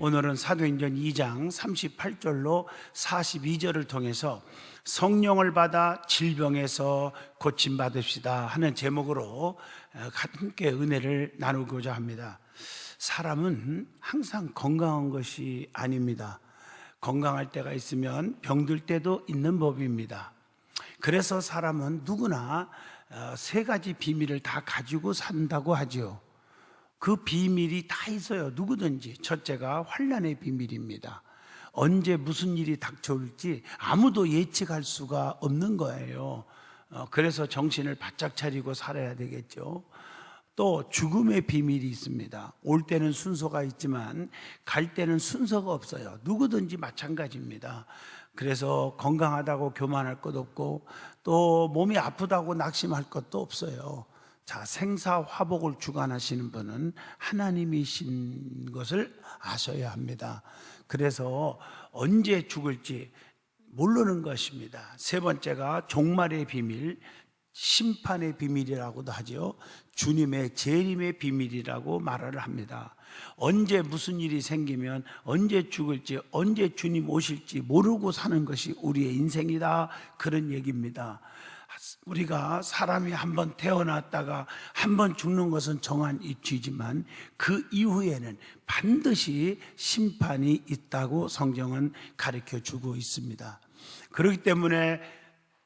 오늘은 사도행전 2장 38절로 42절을 통해서 성령을 받아 질병에서 고침받읍시다 하는 제목으로 함께 은혜를 나누고자 합니다. 사람은 항상 건강한 것이 아닙니다. 건강할 때가 있으면 병들 때도 있는 법입니다. 그래서 사람은 누구나 세 가지 비밀을 다 가지고 산다고 하죠. 그 비밀이 다 있어요. 누구든지. 첫째가 환난의 비밀입니다. 언제 무슨 일이 닥쳐올지 아무도 예측할 수가 없는 거예요. 그래서 정신을 바짝 차리고 살아야 되겠죠. 또 죽음의 비밀이 있습니다. 올 때는 순서가 있지만 갈 때는 순서가 없어요. 누구든지 마찬가지입니다. 그래서 건강하다고 교만할 것도 없고 또 몸이 아프다고 낙심할 것도 없어요. 자, 생사화복을 주관하시는 분은 하나님이신 것을 아셔야 합니다. 그래서 언제 죽을지 모르는 것입니다. 세 번째가 종말의 비밀, 심판의 비밀이라고도 하죠. 주님의 재림의 비밀이라고 말을 합니다. 언제 무슨 일이 생기면 언제 죽을지, 언제 주님 오실지 모르고 사는 것이 우리의 인생이다, 그런 얘기입니다. 우리가 사람이 한번 태어났다가 한번 죽는 것은 정한 이치지만 그 이후에는 반드시 심판이 있다고 성경은 가르쳐주고 있습니다. 그렇기 때문에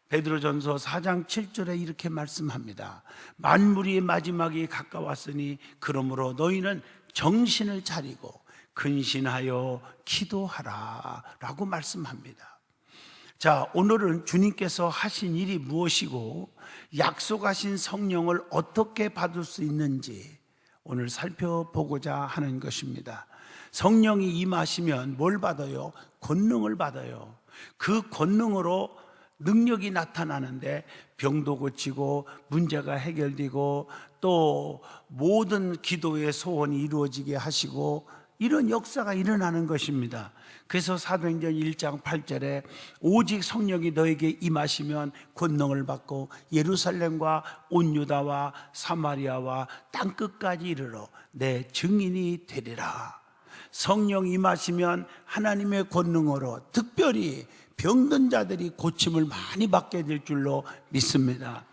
베드로전서 4장 7절에 이렇게 말씀합니다. 만물이 마지막이 가까웠으니 그러므로 너희는 정신을 차리고 근신하여 기도하라 라고 말씀합니다. 자, 오늘은 주님께서 하신 일이 무엇이고 약속하신 성령을 어떻게 받을 수 있는지 오늘 살펴보고자 하는 것입니다. 성령이 임하시면 뭘 받아요? 권능을 받아요. 그 권능으로 능력이 나타나는데 병도 고치고 문제가 해결되고 또 모든 기도의 소원이 이루어지게 하시고 이런 역사가 일어나는 것입니다. 그래서 사도행전 1장 8절에 오직 성령이 너에게 임하시면 권능을 받고 예루살렘과 온 유다와 사마리아와 땅끝까지 이르러 내 증인이 되리라. 성령 임하시면 하나님의 권능으로 특별히 병든 자들이 고침을 많이 받게 될 줄로 믿습니다.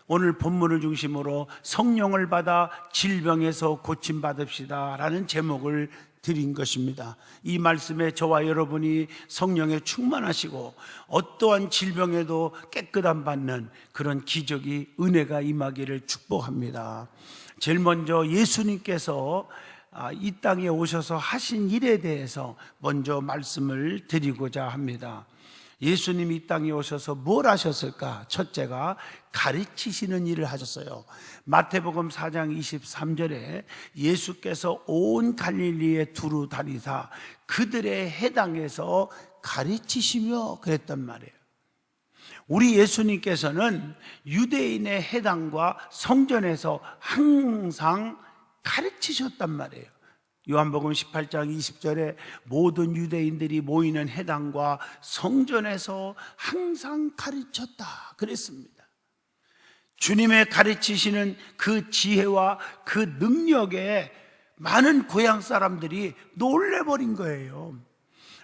오늘 본문을 중심으로 성령을 받아 질병에서 고침받읍시다 라는 제목을 드린 것입니다. 이 말씀에 저와 여러분이 성령에 충만하시고 어떠한 질병에도 깨끗함 받는 그런 기적이, 은혜가 임하기를 축복합니다. 제일 먼저 예수님께서 이 땅에 오셔서 하신 일에 대해서 먼저 말씀을 드리고자 합니다. 예수님이 이 땅에 오셔서 뭘 하셨을까? 첫째가 가르치시는 일을 하셨어요. 마태복음 4장 23절에 예수께서 온 갈릴리에 두루 다니사 그들의 해당에서 가르치시며 그랬단 말이에요. 우리 예수님께서는 유대인의 해당과 성전에서 항상 가르치셨단 말이에요. 요한복음 18장 20절에 모든 유대인들이 모이는 해당과 성전에서 항상 가르쳤다 그랬습니다. 주님의 가르치시는 그 지혜와 그 능력에 많은 고향 사람들이 놀래버린 거예요.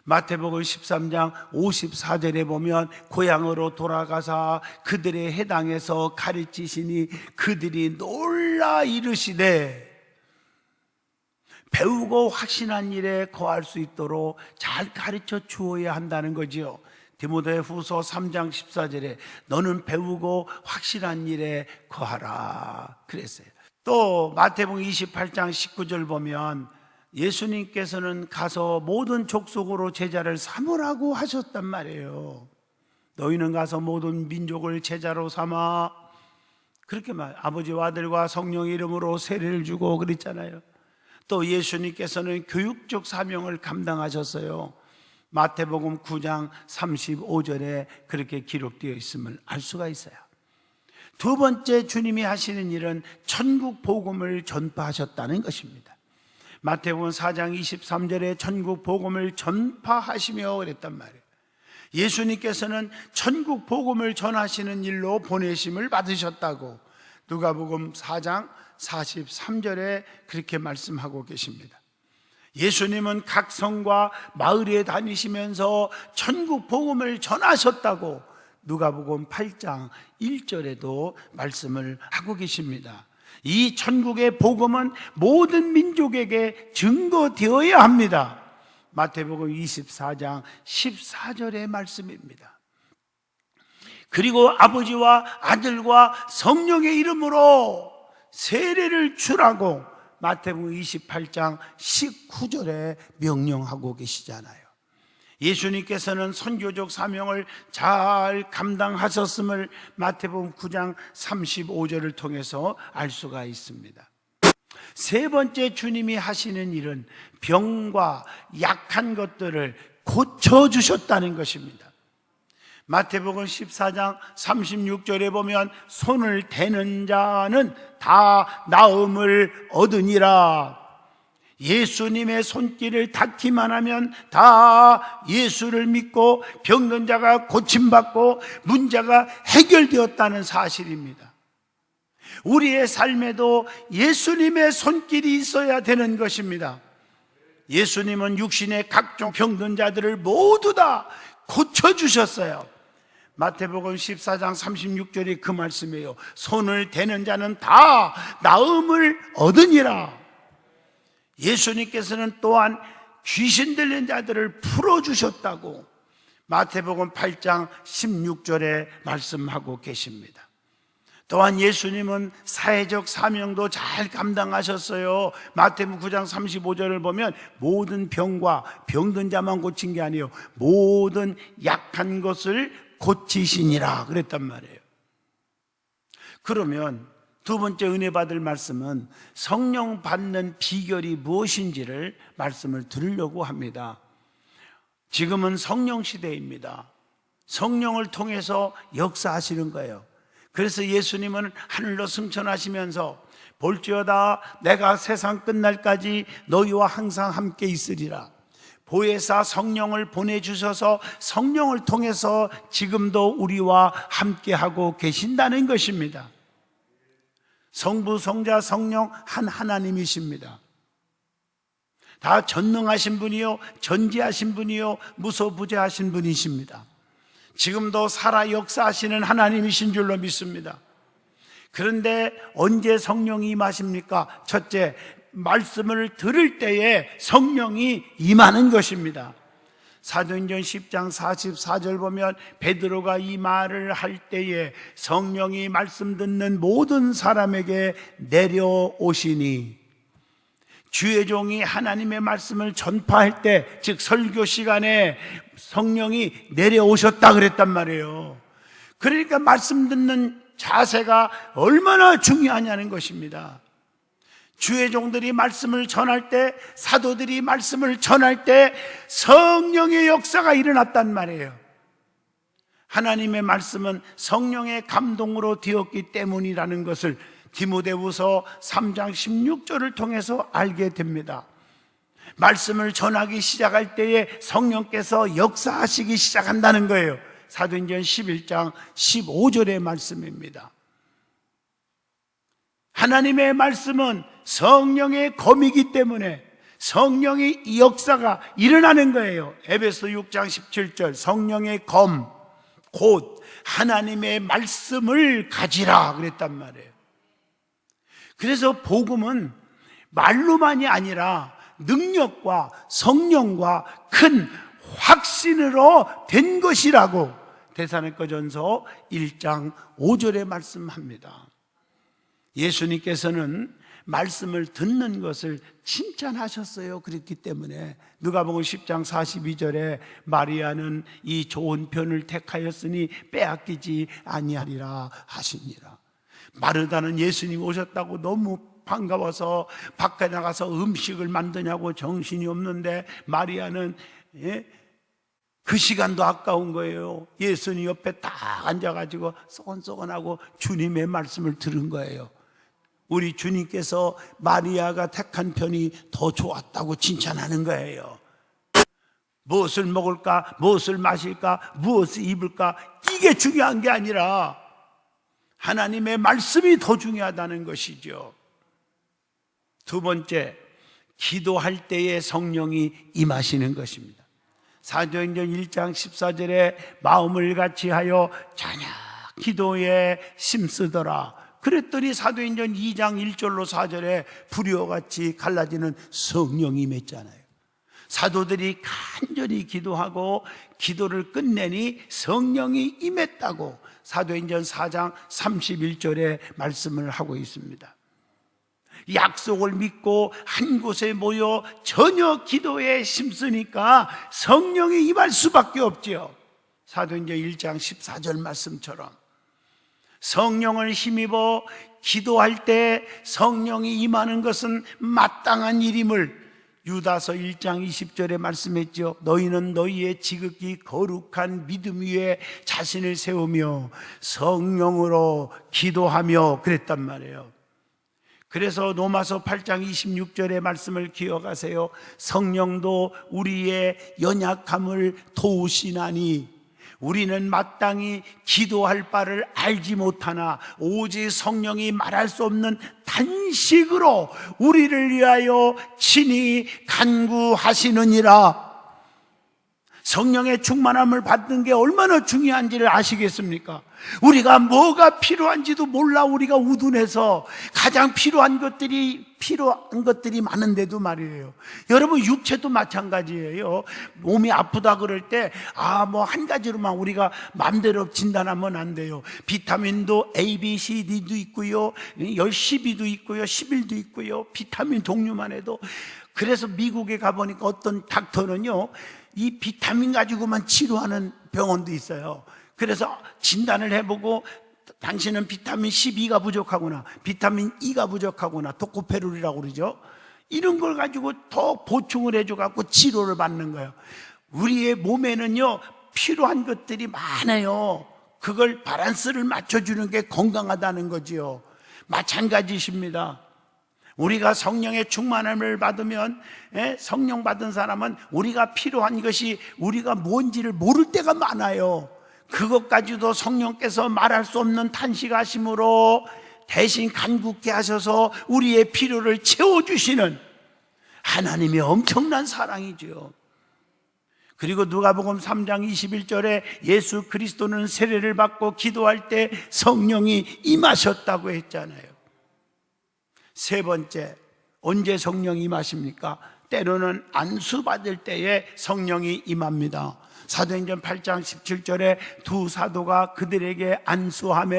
마태복음 13장 54절에 보면 고향으로 돌아가사 그들의 해당에서 가르치시니 그들이 놀라 이르시되 배우고 확신한 일에 거할 수 있도록 잘 가르쳐 주어야 한다는 거지요. 디모데후서 3장 14절에 너는 배우고 확실한 일에 거하라 그랬어요. 또 마태복음 28장 19절 보면 예수님께서는 가서 모든 족속으로 제자를 삼으라고 하셨단 말이에요. 너희는 가서 모든 민족을 제자로 삼아, 그렇게 아버지와 아들과 성령의 이름으로 세례를 주고 그랬잖아요. 또 예수님께서는 교육적 사명을 감당하셨어요. 마태복음 9장 35절에 그렇게 기록되어 있음을 알 수가 있어요. 두 번째 주님이 하시는 일은 천국 복음을 전파하셨다는 것입니다. 마태복음 4장 23절에 천국 복음을 전파하시며 그랬단 말이에요. 예수님께서는 천국 복음을 전하시는 일로 보내심을 받으셨다고 누가복음 4장 43절에 그렇게 말씀하고 계십니다. 예수님은 각 성과 마을에 다니시면서 천국 복음을 전하셨다고 누가복음 8장 1절에도 말씀을 하고 계십니다. 이 천국의 복음은 모든 민족에게 증거되어야 합니다. 마태복음 24장 14절의 말씀입니다. 그리고 아버지와 아들과 성령의 이름으로 세례를 주라고 마태복음 28장 19절에 명령하고 계시잖아요. 예수님께서는 선교적 사명을 잘 감당하셨음을 마태복음 9장 35절을 통해서 알 수가 있습니다. 세 번째 주님이 하시는 일은 병과 약한 것들을 고쳐주셨다는 것입니다. 마태복음 14장 36절에 보면 손을 대는 자는 다 나음을 얻으니라. 예수님의 손길을 닿기만 하면 다 예수를 믿고 병든 자가 고침받고 문제가 해결되었다는 사실입니다. 우리의 삶에도 예수님의 손길이 있어야 되는 것입니다. 예수님은 육신의 각종 병든 자들을 모두 다 고쳐주셨어요. 마태복음 14장 36절이 그 말씀이에요. 손을 대는 자는 다 나음을 얻으니라. 예수님께서는 또한 귀신 들린 자들을 풀어주셨다고 마태복음 8장 16절에 말씀하고 계십니다. 또한 예수님은 사회적 사명도 잘 감당하셨어요. 마태복음 9장 35절을 보면 모든 병과 병든 자만 고친 게 아니에요. 모든 약한 것을 고치시니라 그랬단 말이에요. 그러면 두 번째 은혜 받을 말씀은 성령 받는 비결이 무엇인지를 말씀을 드리려고 합니다. 지금은 성령 시대입니다. 성령을 통해서 역사하시는 거예요. 그래서 예수님은 하늘로 승천하시면서 볼지어다 내가 세상 끝날까지 너희와 항상 함께 있으리라. 보혜사 성령을 보내주셔서 성령을 통해서 지금도 우리와 함께하고 계신다는 것입니다. 성부, 성자, 성령 한 하나님이십니다. 다 전능하신 분이요 전지하신 분이요 무소부재하신 분이십니다. 지금도 살아 역사하시는 하나님이신 줄로 믿습니다. 그런데 언제 성령이 임하십니까? 첫째, 말씀을 들을 때에 성령이 임하는 것입니다. 사도행전 10장 44절 보면 베드로가 이 말을 할 때에 성령이 말씀 듣는 모든 사람에게 내려오시니, 주의 종이 하나님의 말씀을 전파할 때, 즉 설교 시간에 성령이 내려오셨다 그랬단 말이에요. 그러니까 말씀 듣는 자세가 얼마나 중요하냐는 것입니다. 주의 종들이 말씀을 전할 때, 사도들이 말씀을 전할 때 성령의 역사가 일어났단 말이에요. 하나님의 말씀은 성령의 감동으로 되었기 때문이라는 것을 디모데후서 3장 16절을 통해서 알게 됩니다. 말씀을 전하기 시작할 때에 성령께서 역사하시기 시작한다는 거예요. 사도행전 11장 15절의 말씀입니다. 하나님의 말씀은 성령의 검이기 때문에 성령의 역사가 일어나는 거예요. 에베소 6장 17절 성령의 검, 곧 하나님의 말씀을 가지라 그랬단 말이에요. 그래서 복음은 말로만이 아니라 능력과 성령과 큰 확신으로 된 것이라고 데살로니가전서 1장 5절에 말씀합니다. 예수님께서는 말씀을 듣는 것을 칭찬하셨어요. 그렇기 때문에 누가복음 10장 42절에 마리아는 이 좋은 편을 택하였으니 빼앗기지 아니하리라 하시니라. 마르다는 예수님 오셨다고 너무 반가워서 밖에 나가서 음식을 만드냐고 정신이 없는데, 마리아는 그 시간도 아까운 거예요. 예수님 옆에 딱 앉아가지고 쏘건쏘건하고 주님의 말씀을 들은 거예요. 우리 주님께서 마리아가 택한 편이 더 좋았다고 칭찬하는 거예요. 무엇을 먹을까, 무엇을 마실까, 무엇을 입을까, 이게 중요한 게 아니라 하나님의 말씀이 더 중요하다는 것이죠. 두 번째, 기도할 때에 성령이 임하시는 것입니다. 사도행전 1장 14절에 마음을 같이하여 자녀 기도에 힘쓰더라. 그랬더니 사도행전 2장 1절로 4절에 불이와 같이 갈라지는 성령이 임했잖아요. 사도들이 간절히 기도하고 기도를 끝내니 성령이 임했다고 사도행전 4장 31절에 말씀을 하고 있습니다. 약속을 믿고 한 곳에 모여 전혀 기도에 힘쓰니까 성령이 임할 수밖에 없지요. 사도행전 1장 14절 말씀처럼 성령을 힘입어 기도할 때 성령이 임하는 것은 마땅한 일임을 유다서 1장 20절에 말씀했죠. 너희는 너희의 지극히 거룩한 믿음 위에 자신을 세우며 성령으로 기도하며 그랬단 말이에요. 그래서 로마서 8장 26절의 말씀을 기억하세요. 성령도 우리의 연약함을 도우시나니 우리는 마땅히 기도할 바를 알지 못하나 오직 성령이 말할 수 없는 단식으로 우리를 위하여 친히 간구하시느니라. 성령의 충만함을 받는 게 얼마나 중요한지를 아시겠습니까? 우리가 뭐가 필요한지도 몰라 우리가 우둔해서 가장 필요한 것들이 많은데도 말이에요. 여러분 육체도 마찬가지예요. 몸이 아프다 그럴 때 뭐 한 가지로만 우리가 마음대로 진단하면 안 돼요. 비타민도 A, B, C, D도 있고요, 12도 있고요, 11도 있고요. 비타민 종류만 해도. 그래서 미국에 가보니까 어떤 닥터는요 이 비타민 가지고만 치료하는 병원도 있어요. 그래서 진단을 해보고 당신은 비타민 12가 부족하구나, 비타민 E가 부족하구나, 토코페롤이라고 그러죠. 이런 걸 가지고 더 보충을 해줘갖고 치료를 받는 거예요. 우리의 몸에는요 필요한 것들이 많아요. 그걸 밸런스를 맞춰주는 게 건강하다는 거지요. 마찬가지십니다. 우리가 성령의 충만함을 받으면, 성령 받은 사람은 우리가 필요한 것이 우리가 뭔지를 모를 때가 많아요. 그것까지도 성령께서 말할 수 없는 탄식하심으로 대신 간구케 하셔서 우리의 필요를 채워주시는 하나님의 엄청난 사랑이죠. 그리고 누가복음 3장 21절에 예수 그리스도는 세례를 받고 기도할 때 성령이 임하셨다고 했잖아요. 세 번째, 언제 성령이 임하십니까? 때로는 안수받을 때에 성령이 임합니다. 사도행전 8장 17절에 두 사도가 그들에게 안수하며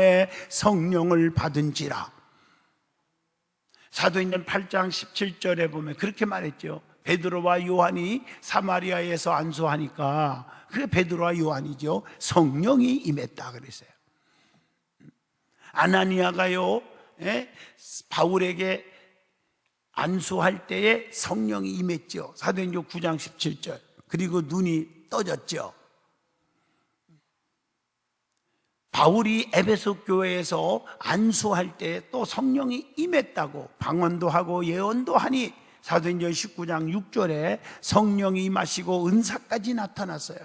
성령을 받은지라. 사도행전 8장 17절에 보면 그렇게 말했죠. 베드로와 요한이 사마리아에서 안수하니까, 그게 베드로와 요한이죠, 성령이 임했다 그랬어요. 아나니아가요 바울에게 안수할 때에 성령이 임했죠. 사도행전 9장 17절. 그리고 눈이 떠졌죠. 바울이 에베소 교회에서 안수할 때 또 성령이 임했다고 방언도 하고 예언도 하니 사도행전 19장 6절에 성령이 임하시고 은사까지 나타났어요.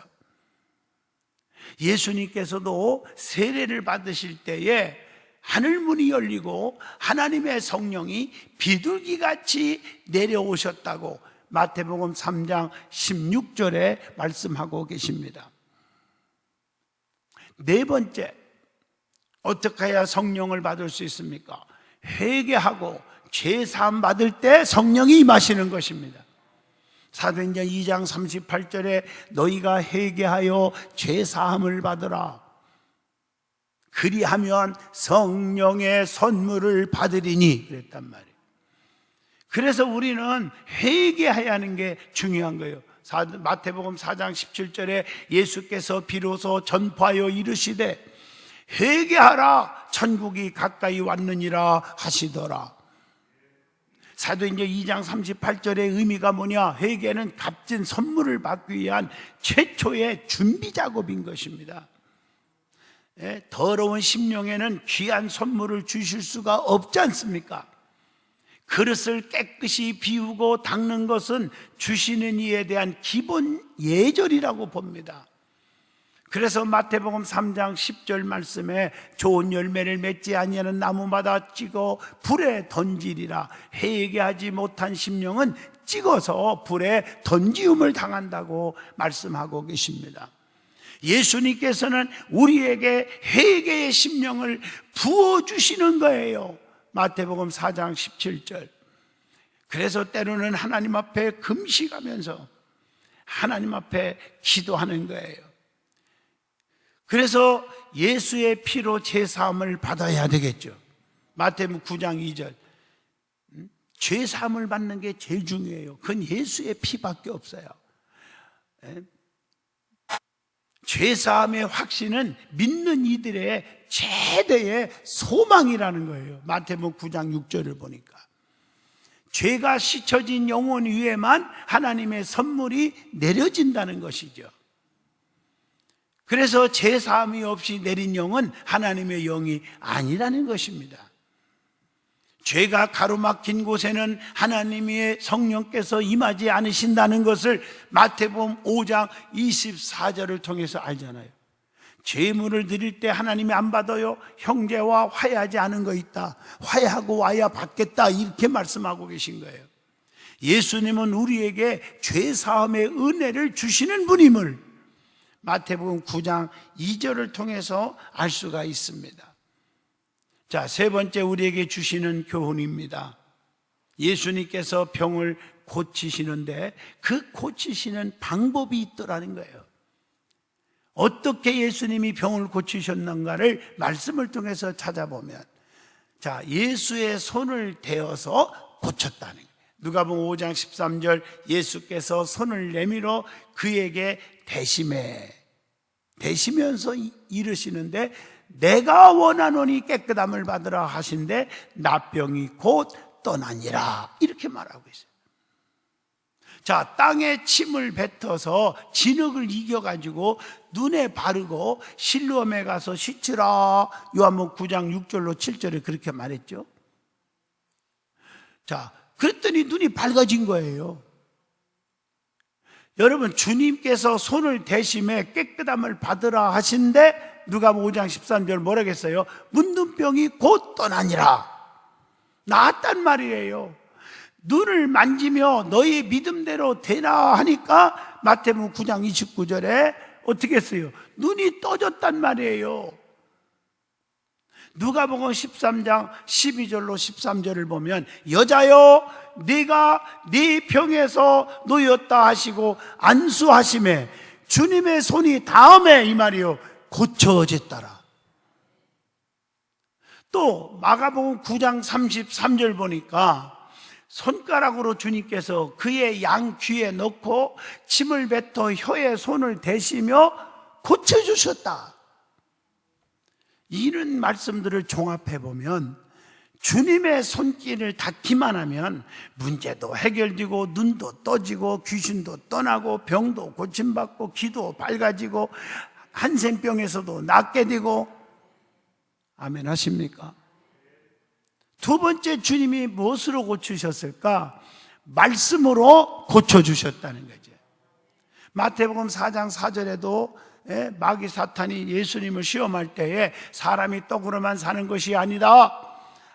예수님께서도 세례를 받으실 때에 하늘문이 열리고 하나님의 성령이 비둘기같이 내려오셨다고 마태복음 3장 16절에 말씀하고 계십니다. 네 번째, 어떻게 해야 성령을 받을 수 있습니까? 회개하고 죄사함 받을 때 성령이 임하시는 것입니다. 사도행전 2장 38절에 너희가 회개하여 죄사함을 받으라. 그리하면 성령의 선물을 받으리니 그랬단 말이에요. 그래서 우리는 회개해야 하는 게 중요한 거예요. 마태복음 4장 17절에 예수께서 비로소 전파하여 이르시되 회개하라 천국이 가까이 왔느니라 하시더라. 사도행전 2장 38절의 의미가 뭐냐? 회개는 값진 선물을 받기 위한 최초의 준비 작업인 것입니다. 더러운 심령에는 귀한 선물을 주실 수가 없지 않습니까? 그릇을 깨끗이 비우고 닦는 것은 주시는 이에 대한 기본 예절이라고 봅니다. 그래서 마태복음 3장 10절 말씀에 좋은 열매를 맺지 아니하는 나무마다 찍어 불에 던지리라. 회개하지 못한 심령은 찍어서 불에 던지움을 당한다고 말씀하고 계십니다. 예수님께서는 우리에게 회개의 심령을 부어주시는 거예요. 마태복음 4장 17절. 그래서 때로는 하나님 앞에 금식하면서 하나님 앞에 기도하는 거예요. 그래서 예수의 피로 제사함을 받아야 되겠죠. 마태복음 9장 2절. 죄사함을 받는 게 제일 중요해요. 그건 예수의 피밖에 없어요. 죄사함의 확신은 믿는 이들의 최대의 소망이라는 거예요. 마태복음 9장 6절을 보니까 죄가 씻어진 영혼 위에만 하나님의 선물이 내려진다는 것이죠. 그래서 죄사함이 없이 내린 영은 하나님의 영이 아니라는 것입니다. 죄가 가로막힌 곳에는 하나님의 성령께서 임하지 않으신다는 것을 마태복음 5장 24절을 통해서 알잖아요. 죄물을 드릴 때 하나님이 안 받아요. 형제와 화해하지 않은 거 있다. 화해하고 와야 받겠다. 이렇게 말씀하고 계신 거예요. 예수님은 우리에게 죄사함의 은혜를 주시는 분임을 마태복음 9장 2절을 통해서 알 수가 있습니다. 자, 세 번째 우리에게 주시는 교훈입니다. 예수님께서 병을 고치시는데 그 고치시는 방법이 있더라는 거예요. 어떻게 예수님이 병을 고치셨는가를 말씀을 통해서 찾아보면, 자, 예수의 손을 대어서 고쳤다는 거예요. 누가복음 5장 13절, 예수께서 손을 내밀어 그에게 대시면서 이르시는데 내가 원하노니 깨끗함을 받으라 하신데 나병이 곧 떠나니라, 이렇게 말하고 있어요. 자, 땅에 침을 뱉어서 진흙을 이겨가지고 눈에 바르고 실로암에 가서 씻으라, 요한복음 9장 6절로 7절에 그렇게 말했죠. 자, 그랬더니 눈이 밝아진 거예요. 여러분, 주님께서 손을 대심에 깨끗함을 받으라 하신데 누가복음 5장 13절 뭐라고 했어요? 문둥병이 곧 떠나니라, 나았단 말이에요. 눈을 만지며 너희 믿음대로 되라 하니까 마태복음 9장 29절에 어떻게 했어요? 눈이 떠졌단 말이에요. 누가복음 13장 12절로 13절을 보면 여자여 네가 네 병에서 놓였다 하시고 안수하심에 주님의 손이 다음에 이 말이요 고쳐졌더라. 또 마가복음 9장 33절 보니까 손가락으로 주님께서 그의 양 귀에 넣고 침을 뱉어 혀에 손을 대시며 고쳐주셨다. 이런 말씀들을 종합해보면 주님의 손길을 닿기만 하면 문제도 해결되고 눈도 떠지고 귀신도 떠나고 병도 고침받고 귀도 밝아지고 한센병에서도 낫게 되고. 아멘 하십니까? 두 번째, 주님이 무엇으로 고치셨을까? 말씀으로 고쳐주셨다는 거죠. 마태복음 4장 4절에도 마귀 사탄이 예수님을 시험할 때에 사람이 떡으로만 사는 것이 아니다,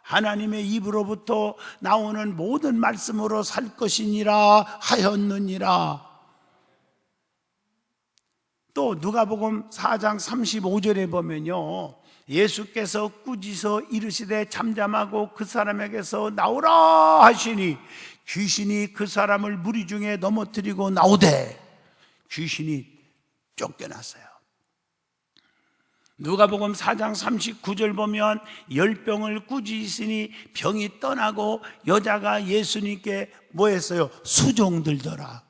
하나님의 입으로부터 나오는 모든 말씀으로 살 것이니라 하였느니라. 또 누가복음 4장 35절에 보면요, 예수께서 꾸짖어 이르시되 잠잠하고 그 사람에게서 나오라 하시니 귀신이 그 사람을 무리 중에 넘어뜨리고 나오되 귀신이 쫓겨났어요. 누가복음 4장 39절 보면 열병을 꾸짖으니 병이 떠나고 여자가 예수님께 뭐 했어요? 수종들더라.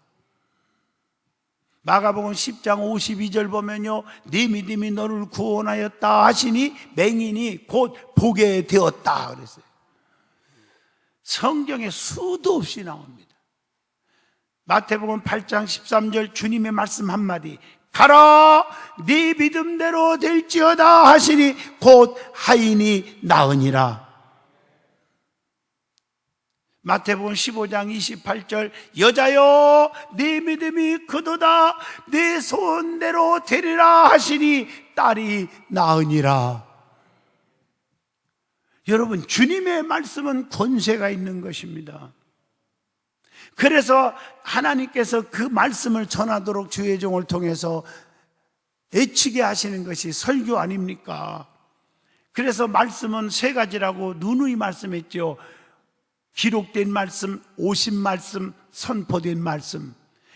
마가복음 10장 52절 보면요, 네 믿음이 너를 구원하였다 하시니 맹인이 곧 보게 되었다 그랬어요. 성경에 수도 없이 나옵니다. 마태복음 8장 13절 주님의 말씀 한마디, 가라 네 믿음대로 될지어다 하시니 곧 하인이 나으니라. 마태복음 15장 28절 여자여 네 믿음이 그도다 네 소원대로 되리라 하시니 딸이 나으니라. 여러분, 주님의 말씀은 권세가 있는 것입니다. 그래서 하나님께서 그 말씀을 전하도록 주의 종을 통해서 애치게 하시는 것이 설교 아닙니까? 그래서 말씀은 세 가지라고 누누이 말씀했죠. 기록된 말씀, 오신 말씀, 선포된 말씀.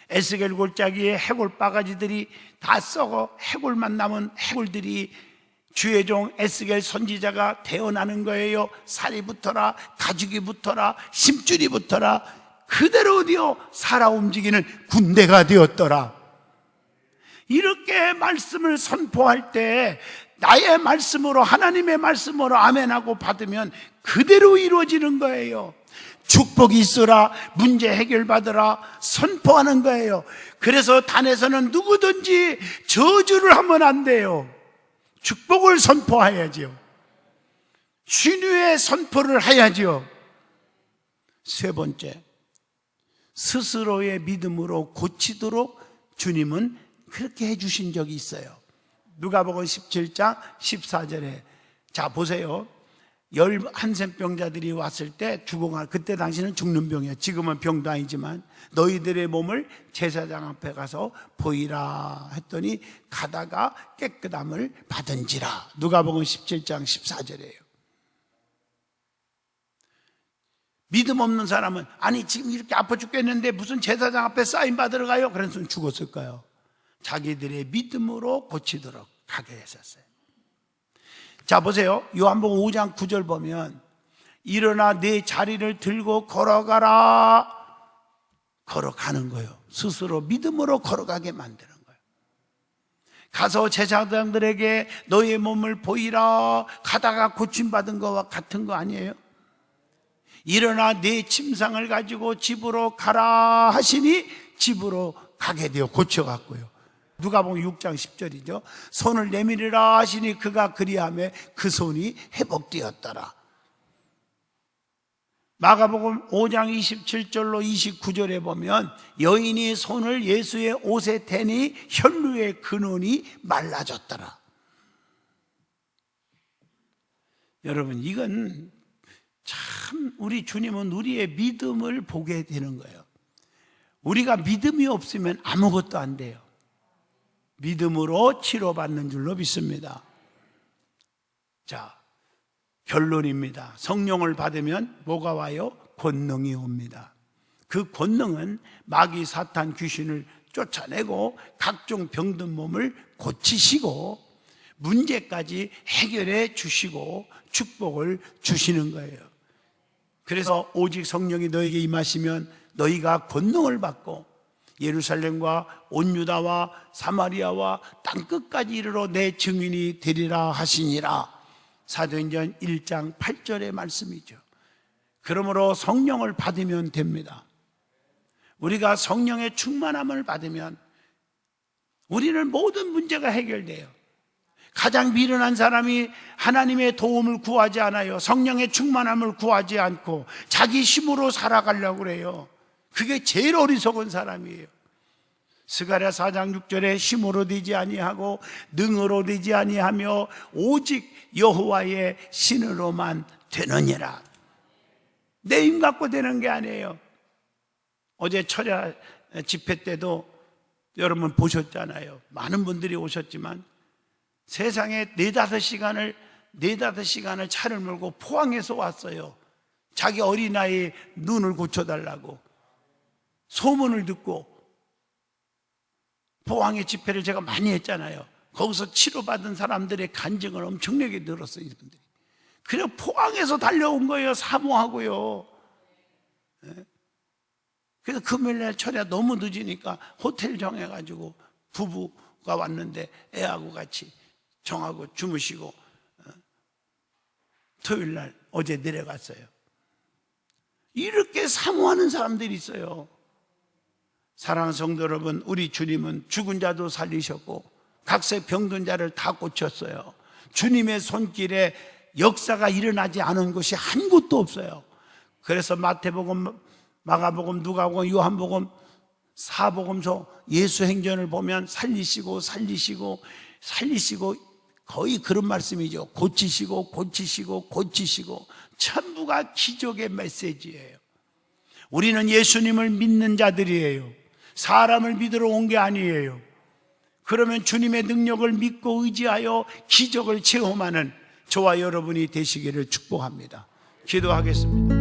에스겔 골짜기에 해골 바가지들이 다 썩어 해골만 남은 해골들이 주의 종 에스겔 선지자가 태어나는 거예요. 살이 붙어라, 가죽이 붙어라, 심줄이 붙어라. 그대로 되어 살아 움직이는 군대가 되었더라. 이렇게 말씀을 선포할 때 나의 말씀으로, 하나님의 말씀으로 아멘하고 받으면 그대로 이루어지는 거예요. 축복이 있으라, 문제 해결받으라 선포하는 거예요. 그래서 단에서는 누구든지 저주를 하면 안 돼요. 축복을 선포해야죠. 신유의 선포를 해야죠. 세 번째, 스스로의 믿음으로 고치도록 주님은 그렇게 해주신 적이 있어요. 누가복음 17장 14절에 자 보세요. 열 한센병자들이 왔을 때 죽어갈, 그때 당시는 죽는 병이에요. 지금은 병도 아니지만 너희들의 몸을 제사장 앞에 가서 보이라 했더니 가다가 깨끗함을 받은지라. 누가복음 17장 14절이에요. 믿음 없는 사람은 아니 지금 이렇게 아파 죽겠는데 무슨 제사장 앞에 사인 받으러 가요? 그랬으면 죽었을까요? 자기들의 믿음으로 고치도록 가게 했었어요. 자 보세요. 요한복음 5장 9절 보면 일어나 내 자리를 들고 걸어가라. 걸어가는 거예요. 스스로 믿음으로 걸어가게 만드는 거예요. 가서 제사장들에게 너의 몸을 보이라. 가다가 고침받은 거와 같은 거 아니에요? 일어나 내 침상을 가지고 집으로 가라 하시니 집으로 가게 되어 고쳐갔고요. 누가복음 6장 10절이죠. 손을 내밀으라 하시니 그가 그리하며 그 손이 회복되었더라. 마가복음 5장 27절로 29절에 보면 여인이 손을 예수의 옷에 대니 혈루의 근원이 말라졌더라. 여러분, 이건 참 우리 주님은 우리의 믿음을 보게 되는 거예요. 우리가 믿음이 없으면 아무것도 안 돼요. 믿음으로 치료받는 줄로 믿습니다. 자, 결론입니다. 성령을 받으면 뭐가 와요? 권능이 옵니다. 그 권능은 마귀 사탄 귀신을 쫓아내고 각종 병든 몸을 고치시고 문제까지 해결해 주시고 축복을 주시는 거예요. 그래서 오직 성령이 너에게 임하시면 너희가 권능을 받고 예루살렘과 온 유다와 사마리아와 땅끝까지 이르러 내 증인이 되리라 하시니라. 사도행전 1장 8절의 말씀이죠. 그러므로 성령을 받으면 됩니다. 우리가 성령의 충만함을 받으면 우리는 모든 문제가 해결돼요. 가장 미련한 사람이 하나님의 도움을 구하지 않아요. 성령의 충만함을 구하지 않고 자기 힘으로 살아가려고 그래요. 그게 제일 어리석은 사람이에요. 스가랴 4장 6절에 힘으로 되지 아니하고 능으로 되지 아니하며 오직 여호와의 신으로만 되느니라. 내 힘 갖고 되는 게 아니에요. 어제 철야 집회 때도 여러분 보셨잖아요. 많은 분들이 오셨지만 세상에 4-5시간을 차를 몰고 포항에서 왔어요. 자기 어린아이 눈을 고쳐달라고 소문을 듣고. 포항의 집회를 제가 많이 했잖아요. 거기서 치료받은 사람들의 간증을 엄청나게 들었어요. 이분들이. 그냥 포항에서 달려온 거예요. 사모하고요. 그래서 금요일날 철야 너무 늦으니까 호텔 정해가지고 부부가 왔는데 애하고 같이 정하고 주무시고 토요일날 어제 내려갔어요. 이렇게 사모하는 사람들이 있어요. 사랑하는 성도 여러분, 우리 주님은 죽은 자도 살리셨고 각세 병든 자를 다 고쳤어요. 주님의 손길에 역사가 일어나지 않은 곳이 한 곳도 없어요. 그래서 마태복음, 마가복음, 누가복음, 요한복음, 사복음서, 예수행전을 보면 살리시고 거의 그런 말씀이죠. 고치시고 전부가 기적의 메시지예요. 우리는 예수님을 믿는 자들이에요. 사람을 믿으러 온 게 아니에요. 그러면 주님의 능력을 믿고 의지하여 기적을 체험하는 저와 여러분이 되시기를 축복합니다. 기도하겠습니다.